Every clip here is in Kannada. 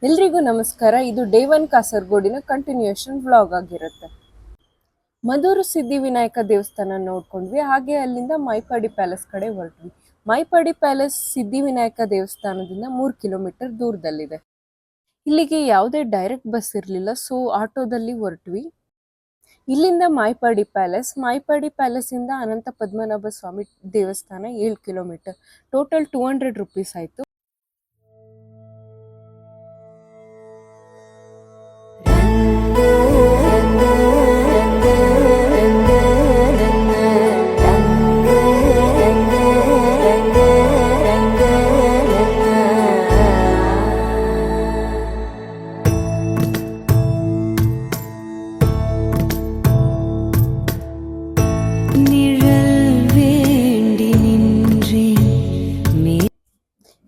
ಎಲ್ರಿಗೂ ನಮಸ್ಕಾರ. ಇದು ಡೇ 1 ಕಾಸರಗೋಡಿನ ಕಂಟಿನ್ಯೂಯೇಷನ್ ವ್ಲಾಗ್ ಆಗಿರುತ್ತೆ. ಮದೂರು ಸಿದ್ಧಿವಿನಾಯಕ ದೇವಸ್ಥಾನ ನೋಡ್ಕೊಂಡ್ವಿ. ಹಾಗೆ ಅಲ್ಲಿಂದ ಮೈಪಾಡಿ ಪ್ಯಾಲೇಸ್ ಕಡೆ ಹೊರಟ್ವಿ. ಮೈಪಾಡಿ ಪ್ಯಾಲೇಸ್ ಸಿದ್ಧಿವಿನಾಯಕ ದೇವಸ್ಥಾನದಿಂದ 3 ಕಿಲೋಮೀಟರ್ ದೂರದಲ್ಲಿದೆ. ಇಲ್ಲಿಗೆ ಯಾವುದೇ ಡೈರೆಕ್ಟ್ ಬಸ್ ಇರಲಿಲ್ಲ, ಸೊ ಆಟೋದಲ್ಲಿ ಹೊರಟ್ವಿ. ಇಲ್ಲಿಂದ ಮೈಪಾಡಿ ಪ್ಯಾಲೇಸ್ ಇಂದ ಅನಂತ ಪದ್ಮನಾಭ ಸ್ವಾಮಿ ದೇವಸ್ಥಾನ 7 ಕಿಲೋಮೀಟರ್. ಟೋಟಲ್ 200 ರುಪೀಸ್ ಆಯ್ತು.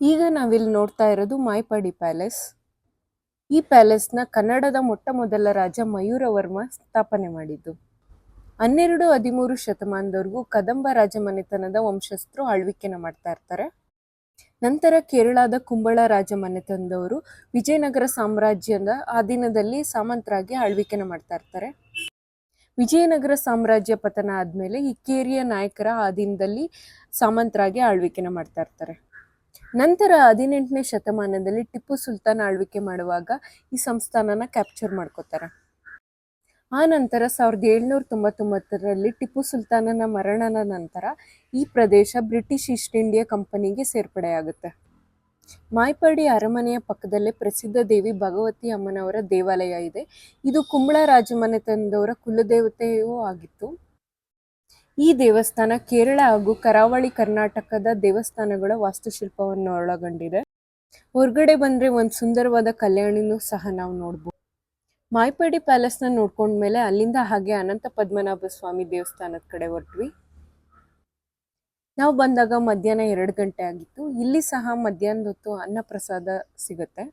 ಈಗ ನಾವಿಲ್ಲಿ ನೋಡ್ತಾ ಇರೋದು ಮೈಪಾಡಿ ಪ್ಯಾಲೇಸ್. ಈ ಪ್ಯಾಲೇಸ್ನ ಕನ್ನಡದ ಮೊಟ್ಟ ಮೊದಲ ರಾಜ ಮಯೂರವರ್ಮ ಸ್ಥಾಪನೆ ಮಾಡಿದ್ದು. 12-13 ಶತಮಾನದವರೆಗೂ ಕದಂಬ ರಾಜಮನೆತನದ ವಂಶಸ್ಥರು ಆಳ್ವಿಕೆನ ಮಾಡ್ತಾ ಇರ್ತಾರೆ. ನಂತರ ಕೇರಳದ ಕುಂಬಳ ರಾಜಮನೆತನದವರು ವಿಜಯನಗರ ಸಾಮ್ರಾಜ್ಯದ ಅಧೀನದಲ್ಲಿ ಸಾಮಂತರಾಗಿ ಆಳ್ವಿಕೆನ ಮಾಡ್ತಾ ಇರ್ತಾರೆ. ವಿಜಯನಗರ ಸಾಮ್ರಾಜ್ಯ ಪತನ ಆದ್ಮೇಲೆ ಈ ಕೇರಿಯ ನಾಯಕರ ಅಧೀನದಲ್ಲಿ ಸಾಮಂತರಾಗಿ ಆಳ್ವಿಕೆನ ಮಾಡ್ತಾ ಇರ್ತಾರೆ. ನಂತರ 18ನೇ ಶತಮಾನದಲ್ಲಿ ಟಿಪ್ಪು ಸುಲ್ತಾನ್ ಆಳ್ವಿಕೆ ಮಾಡುವಾಗ ಈ ಸಂಸ್ಥಾನನ ಕ್ಯಾಪ್ಚರ್ ಮಾಡ್ಕೋತಾರೆ. ಆ ನಂತರ 1799ರಲ್ಲಿ ಟಿಪ್ಪು ಸುಲ್ತಾನನ ಮರಣದ ನಂತರ ಈ ಪ್ರದೇಶ ಬ್ರಿಟಿಷ್ ಈಸ್ಟ್ ಇಂಡಿಯಾ ಕಂಪನಿಗೆ ಸೇರ್ಪಡೆಯಾಗುತ್ತೆ. ಮೈಪಾಡಿ ಅರಮನೆಯ ಪಕ್ಕದಲ್ಲೇ ಪ್ರಸಿದ್ಧ ದೇವಿ ಭಗವತಿ ಅಮ್ಮನವರ ದೇವಾಲಯ ಇದೆ. ಇದು ಕುಂಬಳ ರಾಜಮನೆತನದವರ ಕುಲದೇವತೆಯೂ ಆಗಿತ್ತು. ಈ ದೇವಸ್ಥಾನ ಕೇರಳ ಹಾಗೂ ಕರಾವಳಿ ಕರ್ನಾಟಕದ ದೇವಸ್ಥಾನಗಳ ವಾಸ್ತುಶಿಲ್ಪವನ್ನು ಒಳಗೊಂಡಿದೆ. ಹೊರಗಡೆ ಬಂದ್ರೆ ಒಂದು ಸುಂದರವಾದ ಕಲ್ಯಾಣಿನೂ ಸಹ ನಾವು ನೋಡ್ಬೋದು. ಮೈಪಾಡಿ ಪ್ಯಾಲೇಸ್ನ ನೋಡ್ಕೊಂಡ್ಮೇಲೆ ಅಲ್ಲಿಂದ ಹಾಗೆ ಅನಂತ ಪದ್ಮನಾಭ ಸ್ವಾಮಿ ದೇವಸ್ಥಾನದ ಕಡೆ ಹೊರಟ್ವಿ. ನಾವು ಬಂದಾಗ ಮಧ್ಯಾಹ್ನ 2 ಗಂಟೆ ಆಗಿತ್ತು. ಇಲ್ಲಿ ಸಹ ಮಧ್ಯಾಹ್ನದ ಹೊತ್ತು ಅನ್ನ ಪ್ರಸಾದ ಸಿಗುತ್ತೆ.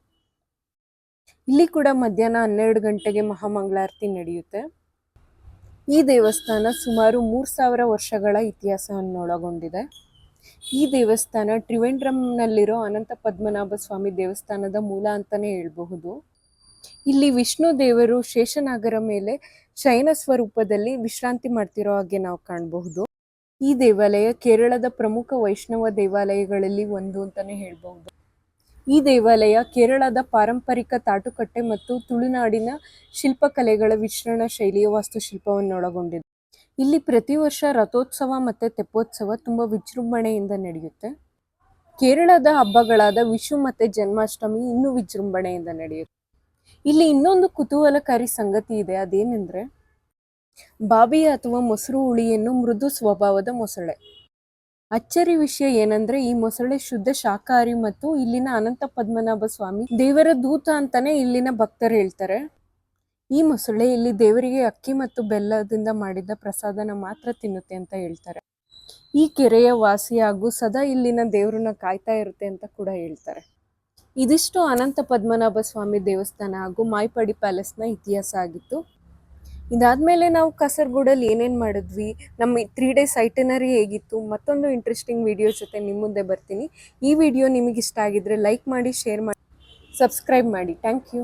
ಇಲ್ಲಿ ಕೂಡ ಮಧ್ಯಾಹ್ನ 12 ಗಂಟೆಗೆ ಮಹಾಮಂಗಳಾರತಿ ನಡೆಯುತ್ತೆ. ಈ ದೇವಸ್ಥಾನ ಸುಮಾರು 3000 ವರ್ಷಗಳ ಇತಿಹಾಸವನ್ನು ಒಳಗೊಂಡಿದೆ. ಈ ದೇವಸ್ಥಾನ ಟ್ರಿವೆಂಡ್ರಮ್ನಲ್ಲಿರೋ ಅನಂತ ಪದ್ಮನಾಭ ಸ್ವಾಮಿ ದೇವಸ್ಥಾನದ ಮೂಲ ಅಂತಾನೆ ಹೇಳ್ಬಹುದು. ಇಲ್ಲಿ ವಿಷ್ಣು ದೇವರು ಶೇಷನಾಗರ ಮೇಲೆ ಶಯನ ಸ್ವರೂಪದಲ್ಲಿ ವಿಶ್ರಾಂತಿ ಮಾಡ್ತಿರೋ ಹಾಗೆ ನಾವು ಕಾಣಬಹುದು. ಈ ದೇವಾಲಯ ಕೇರಳದ ಪ್ರಮುಖ ವೈಷ್ಣವ ದೇವಾಲಯಗಳಲ್ಲಿ ಒಂದು ಅಂತಾನೆ ಹೇಳ್ಬಹುದು. ಈ ದೇವಾಲಯ ಕೇರಳದ ಪಾರಂಪರಿಕ ತಾಟುಕಟ್ಟೆ ಮತ್ತು ತುಳುನಾಡಿನ ಶಿಲ್ಪಕಲೆಗಳ ಮಿಶ್ರಣ ಶೈಲಿಯ ವಾಸ್ತುಶಿಲ್ಪವನ್ನು ಒಳಗೊಂಡಿದೆ. ಇಲ್ಲಿ ಪ್ರತಿ ವರ್ಷ ರಥೋತ್ಸವ ಮತ್ತು ತೆಪ್ಪೋತ್ಸವ ತುಂಬಾ ವಿಜೃಂಭಣೆಯಿಂದ ನಡೆಯುತ್ತೆ. ಕೇರಳದ ಹಬ್ಬಗಳಾದ ವಿಷು ಮತ್ತು ಜನ್ಮಾಷ್ಟಮಿ ಇನ್ನೂ ವಿಜೃಂಭಣೆಯಿಂದ ನಡೆಯುತ್ತೆ. ಇಲ್ಲಿ ಇನ್ನೊಂದು ಕುತೂಹಲಕಾರಿ ಸಂಗತಿ ಇದೆ. ಅದೇನೆಂದ್ರೆ ಬಾಬಿ ಅಥವಾ ಮೊಸರು ಹುಳಿಯನ್ನು ಮೃದು ಸ್ವಭಾವದ ಮೊಸಳೆ. ಅಚ್ಚರಿ ವಿಷಯ ಏನಂದ್ರೆ ಈ ಮೊಸಳೆ ಶುದ್ಧ ಶಾಕಾಹಾರಿ ಮತ್ತು ಇಲ್ಲಿನ ಅನಂತ ಪದ್ಮನಾಭ ಸ್ವಾಮಿ ದೇವರ ದೂತ ಅಂತಾನೆ ಇಲ್ಲಿನ ಭಕ್ತರು ಹೇಳ್ತಾರೆ. ಈ ಮೊಸಳೆ ಇಲ್ಲಿ ದೇವರಿಗೆ ಅಕ್ಕಿ ಮತ್ತು ಬೆಲ್ಲದಿಂದ ಮಾಡಿದ ಪ್ರಸಾದನ ಮಾತ್ರ ತಿನ್ನುತ್ತೆ ಅಂತ ಹೇಳ್ತಾರೆ. ಈ ಕೆರೆಯ ವಾಸಿ ಹಾಗೂ ಸದಾ ಇಲ್ಲಿನ ದೇವರನ್ನ ಕಾಯ್ತಾ ಇರುತ್ತೆ ಅಂತ ಕೂಡ ಹೇಳ್ತಾರೆ. ಇದಿಷ್ಟು ಅನಂತ ಪದ್ಮನಾಭ ಸ್ವಾಮಿ ದೇವಸ್ಥಾನ ಹಾಗೂ ಮೈಪಾಡಿ ಪ್ಯಾಲೇಸ್ನ ಇತಿಹಾಸ ಆಗಿತ್ತು. ಇದಾದ್ಮೇಲೆ ನಾವು ಕಾಸರಗೋಡಲ್ಲಿ ಏನೇನು ಮಾಡಿದ್ವಿ, ನಮ್ಮ 3 ಡೇಸ್ ಐಟನರಿ ಹೇಗಿತ್ತು, ಮತ್ತೊಂದು ಇಂಟ್ರೆಸ್ಟಿಂಗ್ ವಿಡಿಯೋ ಜೊತೆ ನಿಮ್ಮ ಮುಂದೆ ಬರ್ತೀನಿ. ಈ ವಿಡಿಯೋ ನಿಮಗೆ ಇಷ್ಟ ಆಗಿದ್ರೆ ಲೈಕ್ ಮಾಡಿ, ಶೇರ್ ಮಾಡಿ, ಸಬ್ಸ್ಕ್ರೈಬ್ ಮಾಡಿ. Thank you.